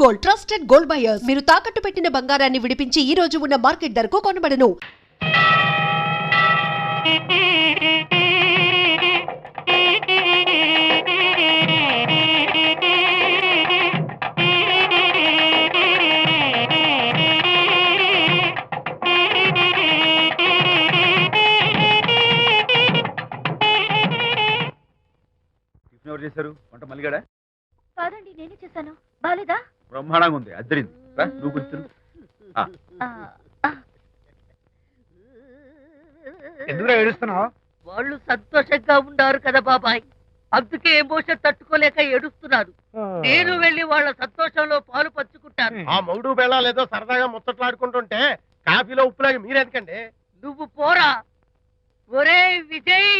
Gold trusted gold buyers. మీరు తాకట్టు పెట్టిన బంగారాన్ని విడిపించి ఈ రోజు ఉన్న మార్కెట్ ధరకు కొనబడను. ఎవరు చేశారు? వంట మల్లిగాడా? కాదండి, నేనే చేశాను. బాలేదా? బ్రహ్మాండంగా ఉంది, అద్దరింది. నువ్వు గుర్తు ఎందుకు ఏడుస్తున్నావు? వాళ్ళు సంతోషంగా ఉన్నారు కదా బాబాయ్, అందుకే ఎమోషన్ తట్టుకోలేక ఏడుస్తున్నారు. నేను వెళ్ళి వాళ్ళ సంతోషంలో పాలు పంచుకుంటాను. ఆ మౌడు బెళ్ళాలేదో సరదాగా ముచ్చట్లాడుకుంటుంటే కాఫీలో ఉప్పులాగా మీరెందుకండి? నువ్వు పోరా. ఒరే విజయ్,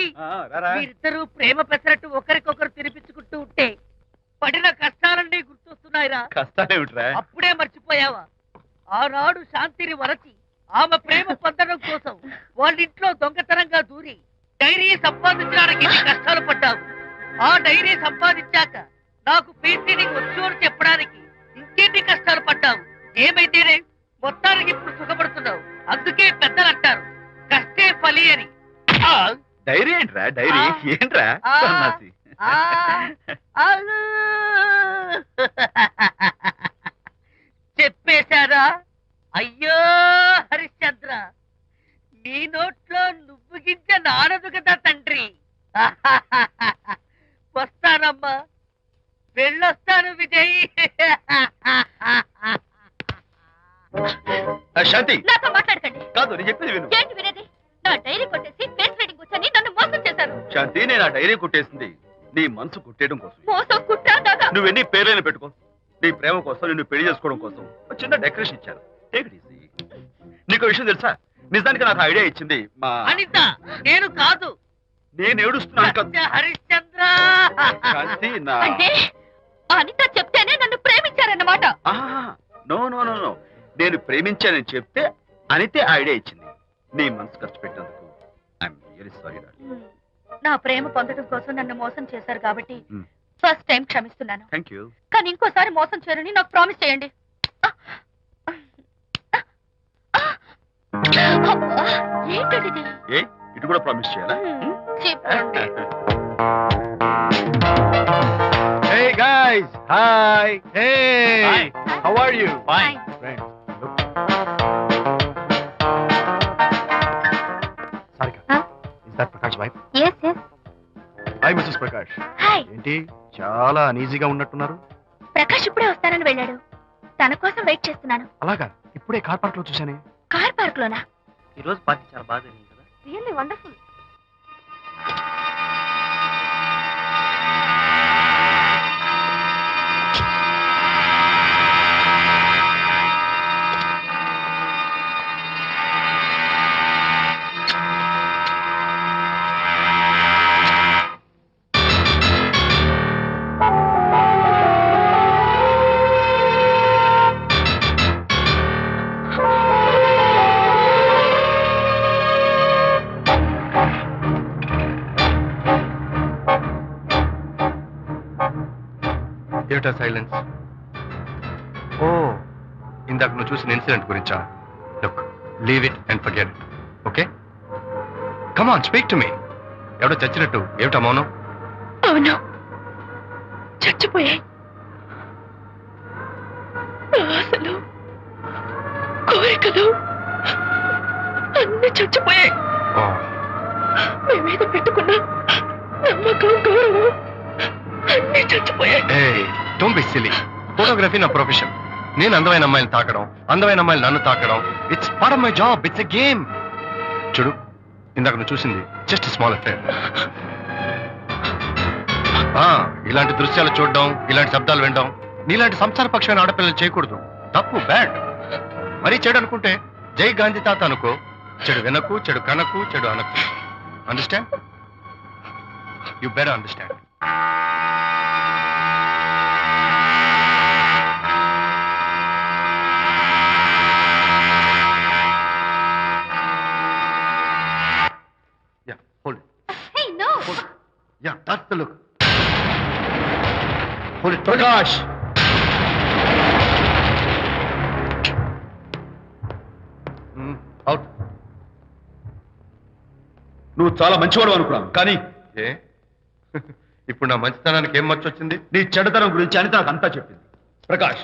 మీరిద్దరూ ప్రేమ పెసరట్టు ఒకరికొకరు తినిపించుకుంటూ ఉంటే పడిన కష్టాలన్నీ గుర్తొస్తున్నాయిరా. కష్టాలేమిట్రా? అప్పుడే మర్చిపోయావా? ఆనాడు శాంతిని వరచి ఆమె ప్రేమ పొందడం కోసం వాళ్ళింట్లో దొంగతనంగా దూరి డైరీ సంపాదించడానికి ఎన్ని కష్టాలు పడ్డావు. ఆ డైరీ సంపాదించాక నాకు పీసీడింగ్ వచ్చు అని చెప్పడానికి ఇంకెన్ని కష్టాలు పడ్డావు. ఏమైతేనే మొత్తానికి ఇప్పుడు సుఖపడుతున్నావు. అందుకే పెద్దలు అంటారు కష్టే ఫలి అని. డైరీ ఏంట్రా? డైరీ ఏంట్రా? చెప్పేశారా? అయ్యో హరిశ్చంద్ర, నీ నోట్లో నువ్వు గింజ నానదు కదా తండ్రి. వస్తానమ్మా, వెళ్ళొస్తాను విజయ్. శాంతి, నాతో మాట్లాడకండి. కాదు నేను చెప్పేది విను. ఏంటి వినేది? నా డైరీ కొట్టేసి ఫేస్ రీడింగ్ వచ్చని నన్ను మోసం చేశారు. శాంతి, నేను ఆ డైరీ కుట్టేసింది నీ మనసు కుట్టేయడం కోసం. మోసం కుట్రా దాదా. నువ్వెన్ని పేర్లైనా పెట్టుకో, నీ ప్రేమ కోసం, నిన్ను పెళ్లి చేసుకోవడం కోసం ఒక చిన్న డెకరేషన్ ఇచ్చాను. Take it easy. నీకు విషయం తెలుసా? నిజానికి నాకు ఐడియా ఇచ్చింది మా అనిత. నేను కాదు. నేను ఏడుస్తున్నాను కదా హరిశ్చంద్ర. శాంతి, నా అంటే అనిత చెప్తేనే నన్ను ప్రేమించారన్నమాట. నో నో నో నో, నేను ప్రేమించానని చెప్తే అనితే ఐడియా ఇచ్చింది. నీ మనసు ఖర్చు పెట్టినందుకు ఐఎమ్ రియల్లీ సారీ. నా ప్రేమ పొందడం కోసం నన్ను మోసం చేశారు కాబట్టి ఫస్ట్ టైం క్షమిస్తున్నాను. Thank you. కానీ ఇంకోసారి మోసం చేయరని నాకు ప్రామిస్ చేయండి. ఏంటది? ఏ ఇటు కూడా ప్రామిస్ చేయాలా? చెప్పండి. Hey guys, hi. Hey, Hi. how are you? Fine. Friends, look. Sarika, Huh? is that Prakash wife? Yes, yes. Hi, Mrs. Prakash. Hi. ఏంటి చాలా అనీజీగా ఉన్నట్టున్నారు? ప్రకాష్ ఇప్పుడే వస్తానని వెళ్ళాడు. తన కోసం వెయిట్ చేస్తున్నాను. అలాగా? ఇప్పుడే కార్ పార్క్ లో చూశానే. కార్ పార్క్ లోనా? ఈ రోజు పార్టీ చాలా బాగా జరిగింది కదా. Really wonderful. ఏమిటా సైలెన్స్? ఓ, ఇందాక నువ్వు చూసిన ఇన్సిడెంట్ గురించా? Look, leave it and forget it. Okay, come on, speak to me. ఎవడో చచ్చినట్టు ఏమిటా మౌనం? అవును, చచ్చిపోయాయి. ఆశలు, కోరికలు అన్ని చచ్చిపోయాయి. మీ మీద పెట్టుకున్న నమ్మకం, గౌరవం అన్ని చచ్చిపోయాయి. Don't be silly. ఫోటోగ్రఫీ నా ప్రొఫెషన్. నేను అందమైన అమ్మాయిని తాకడం, అందమైన అమ్మాయిలు నన్ను తాకడం, it's part of my job. It's a game. చూడు, ఇందాక నువ్వు చూసింది జస్ట్ స్మాల్ అఫేర్. ఇలాంటి దృశ్యాలు చూడడం, ఇలాంటి శబ్దాలు వినడం నీలాంటి సంసారపక్షమైన ఆడపిల్లలు చేయకూడదు. తప్పు, బ్యాడ్. మరీ చెడు అనుకుంటే జై గాంధీ తాత అనుకో. చెడు వినకు, చెడు కనకు, చెడు అనకు. Understand? You better understand. Hold it. Hey, no. Hold it. Yeah, that's the look. Hold it. Prakash! నువ్వు చాలా మంచివాడు అనుకున్నాను, కానీ ఏ ఇప్పుడు నా మంచితనానికి ఏం మచ్చొచ్చింది? నీ చెడ్డతనం గురించి అనిత నాకు అంతా చెప్పింది. ప్రకాష్,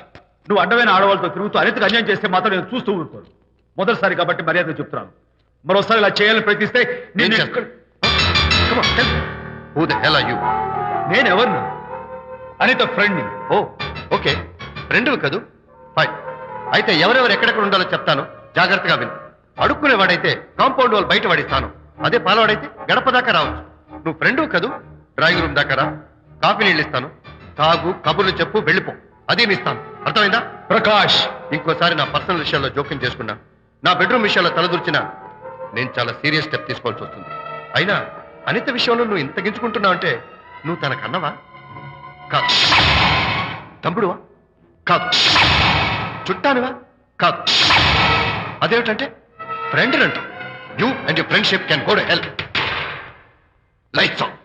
నువ్వు అడ్డమైన ఆడవాళ్ళతో తిరుగుతూ అనితకు అన్యాయం చేస్తే మాత్రం నేను చూస్తూ ఉంటాను. మొదటిసారి కాబట్టి మర్యాద చెప్తున్నాను. మరోసారి ఇలా చేయాలని ప్రయత్నిస్తే ఏం చేస్తావు? Come on, tell me. Who the hell are you? నేనెవరిని? అనిత ఫ్రెండ్ని. ఓ ఓకే, ఫ్రెండ్వి కదూ, ఫైన్. అయితే ఎవరెవరు ఎక్కడెక్కడ ఉండాలో చెప్తాను, జాగ్రత్తగా విను. అడుక్కునేవాడైతే కాంపౌండ్ వాళ్ళు బయట వాడిస్తాను, అదే పాలవాడైతే గడప దాకా రావచ్చు. నువ్వు ఫ్రెండ్వి కదూ, డ్రాయింగ్ రూమ్ దాకా రా, కాఫీ నీళ్ళు ఇస్తాను, తాగు, కబుర్లు చెప్పు, వెళ్ళిపో, అదే ఇస్తాను. అర్థమైందా? ప్రకాష్, ఇంకోసారి నా పర్సనల్ విషయాల్లో జోక్యం చేసుకున్నా, నా బెడ్రూమ్ విషయాల్లో తలదూర్చినా నేను చాలా సీరియస్ స్టెప్ తీసుకోవాల్సి వస్తుంది. అయినా అనిత విషయంలో నువ్వు ఇంత గించుకుంటున్నావు అంటే నువ్వు తనకన్నవా? కాదు. తమ్ముడువా? కాదు. చుట్టానివా? కాదు. అదేమిటంటే ఫ్రెండ్ అంటావు. You and your friendship can go to hell. Lights on.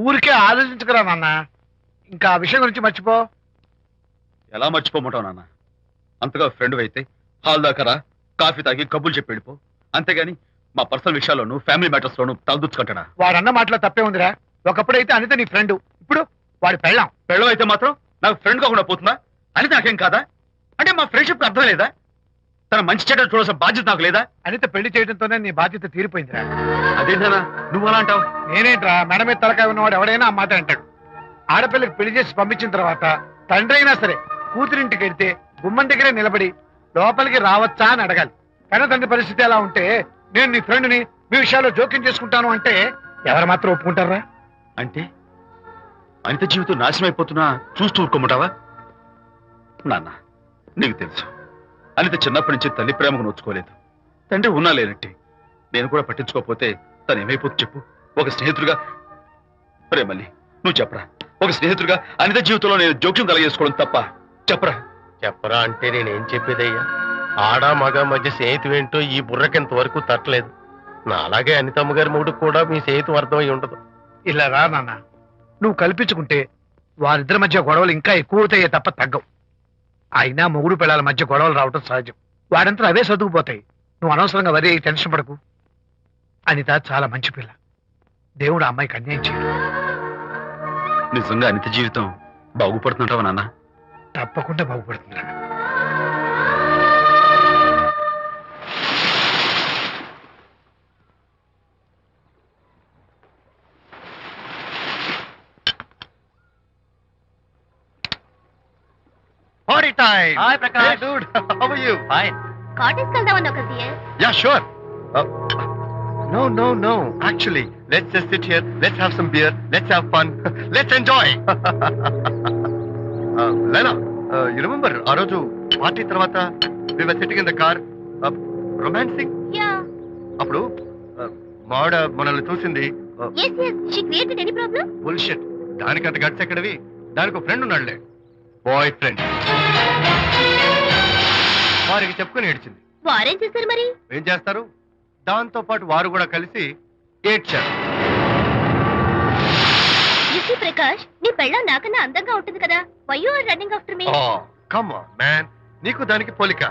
ఊరికే ఆలోచించుకురా నాన్న, ఇంకా ఆ విషయం గురించి మర్చిపో. ఎలా మర్చిపోమంటావు నాన్న? అంతగా ఫ్రెండ్ అయితే హాల్ దాకా రా, కాఫీ తాగి కబుర్లు చెప్పి వెళ్ళిపో. అంతేగాని మా పర్సనల్ విషయాల్లోనూ ఫ్యామిలీ మ్యాటర్స్ లోనూ తలదూర్చుకుంటాడా? వాడన్న మాటలో తప్పే ఉందిరా. ఒకప్పుడైతే అనిత నీ ఫ్రెండ్, ఇప్పుడు వాడి పెళ్ళాం. పెళ్ళం అయితే మాత్రం నాకు ఫ్రెండ్ కాకుండా పోతుందా? అనిత నాకేం కాదా? అంటే మా ఫ్రెండ్షిప్ అర్థం లేదా? తన మంచి చెడ్డ చూడాల్సిన బాధ్యత నాకు లేదా? అనిత పెళ్లి చేయడంతోనే నీ బాధ్యత తీరిపోయిందిరా. అదేంటనా నువ్వు అలా అంటావు? నేనేంట్రా, మెడ మీద తలకాయ ఉన్నవాడు ఎవడైనా ఆ మాట అంటాడు. ఆడపిల్లకి పెళ్లి చేసి పంపించిన తర్వాత తండ్రి అయినా సరే కూతురింటికి వెళ్తే గుమ్మం దగ్గరే నిలబడి లోపలికి రావచ్చా అని అడగాలి. కన్న తండ్రి పరిస్థితి ఎలా ఉంటే నేను నీ ఫ్రెండ్ని మీ విషయాల్లో జోక్యం చేసుకుంటాను అంటే ఎవరు మాత్రం ఒప్పుకుంటారా? అంటే అనిత జీవితం నాశనం అయిపోతున్నా చూస్తూ ఊరుకోమంటావా? నాన్న, నీకు తెలుసు అనిత చిన్నప్పటి నుంచి తల్లి ప్రేమకు నోచుకోలేదు. తండ్రి ఉన్నా లేనట్టే. నేను కూడా పట్టించుకోకపోతే తను ఏమైపోతుంది చెప్పు? ఒక స్నేహితుడిగా ప్రేమల్ని నువ్వు చెప్పరా? ఒక స్నేహితుడిగా అనిత జీవితంలో నేను జోక్యం కలగజేసుకోవడం తప్ప? చెప్పరా? చెప్పరా అంటే నేనేం చెప్పేదయ్యా? ఆడ మగ మధ్య స్నేహితు ఏంటో ఈ బుర్రకింత వరకు తట్టలేదు. నా అలాగే అనితమ్మ గారి మూడు కూడా మీ స్నేహితు అర్థమై ఉండదు. ఇలా రా నాన్న, నువ్వు కల్పించుకుంటే వారిద్దరి మధ్య గొడవలు ఇంకా ఎక్కువ అవుతాయే తప్ప తగ్గవు. అయినా మొగుడు పిల్లల మధ్య గొడవలు రావటం సహజం. వాడంతా అవే సర్దుకుపోతాయి. నువ్వు అనవసరంగా వరి టెన్షన్ పడకు. అనిత చాలా మంచి పిల్ల. దేవుడు ఆ అమ్మాయికి అన్యాయం చేయడు. నిజంగా అనిత జీవితం బాగుపడుతుంటావా నాన్న? తప్పకుండా బాగుపడుతుందిరా. Party time! Hi, Prakash. Hey, dude. How are you? Fine. Cottage వెళ్దామని ఒక సియర్. Yeah, sure. No. Actually, let's just sit here. Let's have some beer. Let's have fun. Let's enjoy. Lena, you remember ఆ రోజు party తర్వాత we were sitting in the car, romancing? Yeah. అప్పుడు మావిడ మనల్ని చూసింది. yes she created any problem? Bullshit. దానికంత guts ఎక్కడవి? దానికి ఒక ఫ్రెండ్ ఉన్నాడులే, బాయ్ ఫ్రెండ్. వారికి చెప్పుకొని ఏడ్చింది. వారేం చేశారు మరి? ఏం చేస్తారు? దాంతో పాటు వారు కూడా కలిసి ఏడ్చారు. యూసీ ప్రకాష్, నీ పెళ్ళం నాకన్నా అందంగా ఉంటుంది కదా. Why you are running after me? Come on man, నీకు దానికి పోలిక.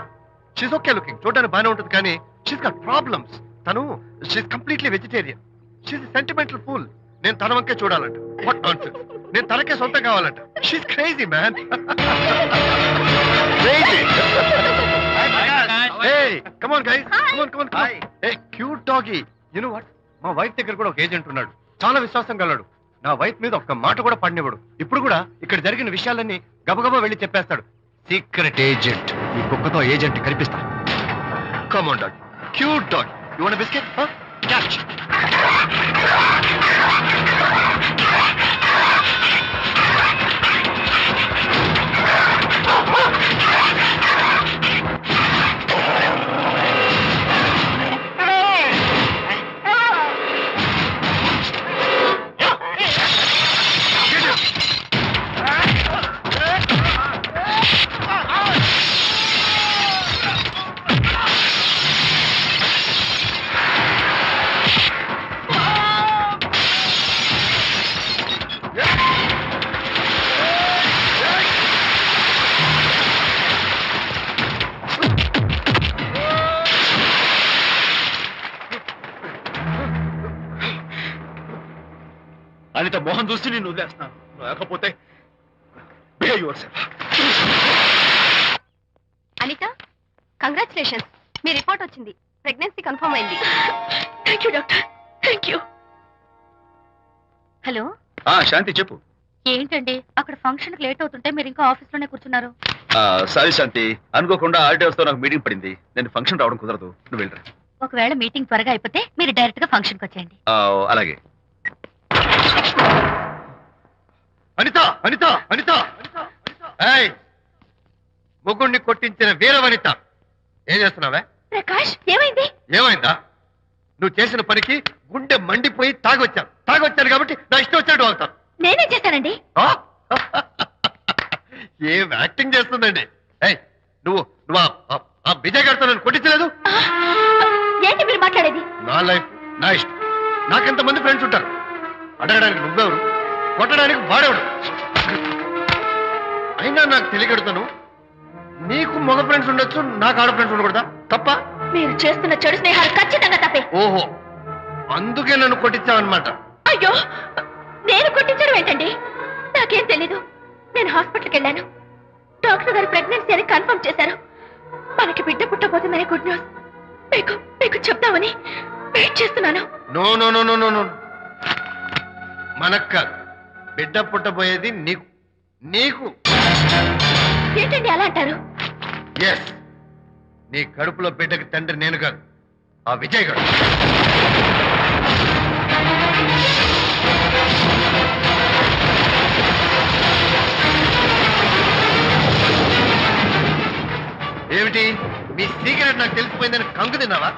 షీస్ ఓకే లుకింగ్, చూడడానికి బాగానే ఉంటుంది, కానీ షీస్ గాట్ ప్రాబ్లమ్స్. తను she's completely vegetarian. She's sentimental pool. నేను తన వంకే చూడాలంట. What nonsense. నేను తనకే సొంతం కావాలంట. She's crazy man. Crazy. Hey, come on guys. Come on. Hey, cute doggy. You know what? మా వైఫ్ దగ్గర కూడా ఒక ఏజెంట్ ఉన్నాడు. చాలా విశ్వాసం గలడు. నా వైఫ్ మీద ఒక్క మాట కూడా పడినివ్వడు. ఇప్పుడు కూడా ఇక్కడ జరిగిన విషయాలన్నీ గబగబా వెళ్ళి చెప్పేస్తాడు. Secret agent. ఈ కుక్కతో ఏజెంట్ కనిపిస్తా. Come on dog. Cute dog. You want a biscuit? Huh? Catch. Anitha Mohan చూసి నేను వదిలేస్తున్నాను, లేకపోతే behave yourself. అనిత, కంగ్రాచులేషన్స్, మీ రిపోర్ట్ వచ్చింది. ప్రెగ్నెన్సీ కన్ఫర్మ్ అయింది. Thank you doctor, thank you. Hello, Shanti చెప్పు. ఏంటండి అక్కడ ఫంక్షన్ లేట్ అవుతుంటే మీరు ఇంకా ఆఫీస్ లోనే కూర్చున్నారు? సారీ శాంతి, అనుకోకుండా ఆర్డర్స్ తో నాకు మీటింగ్ పడింది. నేను ఫంక్షన్ రావడం కుదరదు, నువ్వు వెళ్ళరా. ఒకవేళ మీటింగ్ త్వరగా అయిపోతే మీరు డైరెక్ట్ గా ఫంక్షన్ కి వచ్చేయండి. అలాగే. అనిత, అనిత, అనిత, ఏయ్, ముగ్గుడిని కొట్టించిన వీర వనిత, ఏం చేస్తున్నావే? ప్రకాష్, ఏమైంది? ఏమైందా? నువ్వు చేసిన పనికి గుండె మండిపోయి తాగొచ్చాను కాబట్టి నా ఇష్టం వచ్చినట్టు అవుతాను. నేనేం చేశానండి? ఏం యాక్టింగ్ చేస్తుందండి. ఏయ్, నువ్వు నువ్వు ఆ విజయ్ గారితో నన్ను కొట్టించలేదు. ఏంటి మీరు మాట్లాడేది? నా లైఫ్ నా ఇష్టం. నాకెంతమంది ఫ్రెండ్స్ ఉంటారు. అడగడానికి నువ్వెవరు, కొట్టడానికి వాడేవాడు. అయినా నాకు తెలియగడుతాను, నీకు మగ ఫ్రెండ్స్ ఉండొచ్చు, నాకు ఆడ ఫ్రెండ్స్ ఉండకూడదా? తప్ప? మీరు చేస్తున్న చెడు స్నేహాలు ఖచ్చితంగా తప్పే. ఓహో, అందుకే నన్ను కొట్టించావన్నమాట. అయ్యో, నేను కొట్టించడం ఏంటండి? నాకేం తెలీదు. నేను హాస్పిటల్కి వెళ్ళాను. డాక్టర్ గారు ప్రెగ్నెన్సీ అని కన్ఫర్మ్ చేశారు. మనకి బిడ్డ పుట్టబోతుందని గుడ్ న్యూస్ మీకు చెప్తామని వెయిట్ చేస్తున్నాను. No no no no no no, మనకు కాదు, బిడ్డ పుట్టబోయేది నీకు. నీకు ఏంటండి అలా అంటారు? ఎస్, నీ కడుపులో బిడ్డకి తండ్రి నేను కాదు, ఆ విజయ్ గారు. ఏమిటి మీ సీక్రెట్ నాకు తెలిసిపోయిందని కంగు తిన్నావా?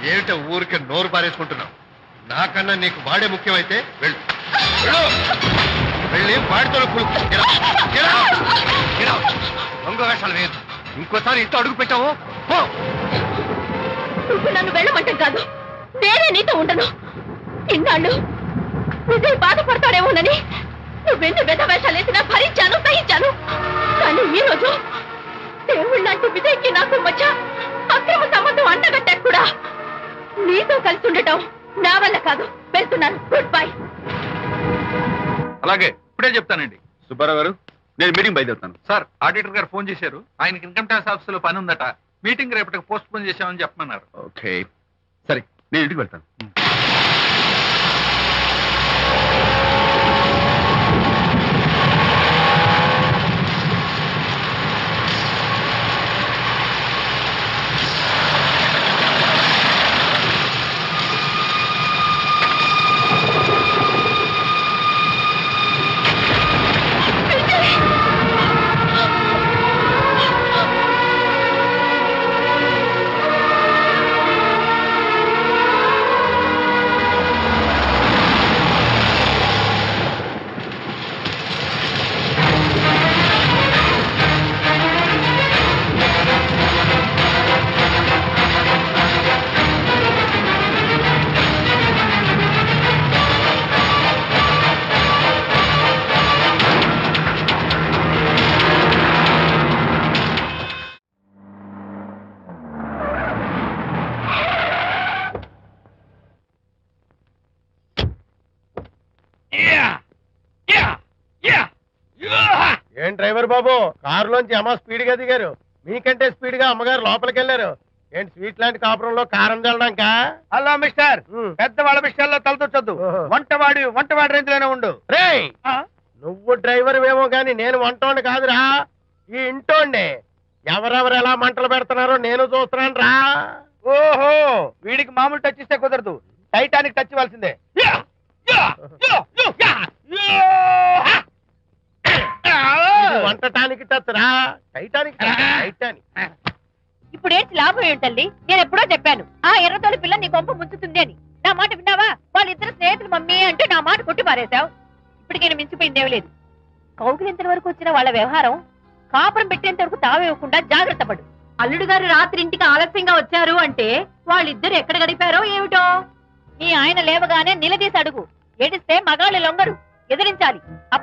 ఏమిటో ఊరికే నోరు పారేసుకుంటున్నావు? నాకన్నా నీకు వాడే ముఖ్యమైతే వెళ్ళు, వెళ్ళి వాడితో దొంగ వేషాలు వేయదు. ఇంకోసారి ఇంట్లో అడుగు పెట్టావు, నువ్వు నన్ను వెళ్ళమంటాం కాదు, నేనే నీతో ఉండను. ఇన్నాళ్ళు విజయ్ బాధపడతాడేమోనని నువ్వెన్ని వేషాలు వేసినా భరించాను, సహించాను. కానీ ఈ రోజు దేవుళ్ళంటి విజయ్కి నాకు మధ్య అక్రమ సంబంధం అంటగట్టా కూడా నీతో కలిసి ఉండటం నా వల్ల కాదు. వెళ్తున్నాను, గుడ్ బై. అలాగే, ఇప్పుడే చెప్తానండి. సుబ్బారావు గారు, నేను మీటింగ్ బయలుదేరుతాను. సార్, ఆడిటర్ గారు ఫోన్ చేశారు. ఆయనకి ఇన్కమ్ ట్యాక్స్ ఆఫీస్ లో పని ఉందట. మీటింగ్ రేపటికి పోస్ట్ పోన్ చేశామని చెప్పమన్నారు. ఓకే, సరే, నేను ఇంటికి వెళ్తాను. ఏం డ్రైవర్ బాబు, కారులోంచి అమ్మ స్పీడ్ గా దిగారు. మీకంటే స్పీడ్ గా అమ్మగారు లోపలికి వెళ్ళారు. ఏంటి స్వీట్ లాంటి కాపురంలో కారం చల్లడానికా? హలో మిస్టర్, పెద్దవాళ్ళ విషయాల్లో తలదొచ్చొద్దు. వంటవాడి రేంజ్ లోనే ఉండు. రే, నువ్వు డ్రైవర్ ఏమో గాని నేను వంటోండి కాదురా, ఈ ఇంటోండి. ఎవరెవరు ఎలా మంటలు పెడుతున్నారో నేను చూస్తున్నాను రా. ఓహో, వీడికి మామూలు టచ్ ఇస్తే కుదరదు, టైటానిక్ టచ్ ఇవ్వాల్సిందే. వంటటానికి టచ్ రా, టైటానిక్ టైటానిక్. ఇప్పుడేంటి లాభం ఏంటల్లి? నేను ఎప్పుడో చెప్పాను ఆ ఎర్రతోలి పిల్ల నీ కొంప ముంచుతుంది అని. నా మాట విన్నావా? వాళ్ళిద్దరు స్నేహితులు మమ్మీ అంటే నా మాట కొట్టి పారేశావు. ఇప్పటికి నేను మించిపోయిందేం లేదు. కౌగిలింత వరకు వచ్చిన వాళ్ళ వ్యవహారం కాపురం పెట్టేంత వరకు తావేవ్వకుండా జాగ్రత్త పడు. అల్లుడు గారు రాత్రి ఇంటికి ఆలస్యంగా వచ్చారు అంటే వాళ్ళిద్దరు ఎక్కడ గడిపారో ఏమిటో. నీ ఆయన లేవగానే నిలదీసి అడుగు. ఏడిస్తే మగాళ్ళు లొంగరు, ఎదిరించాలి.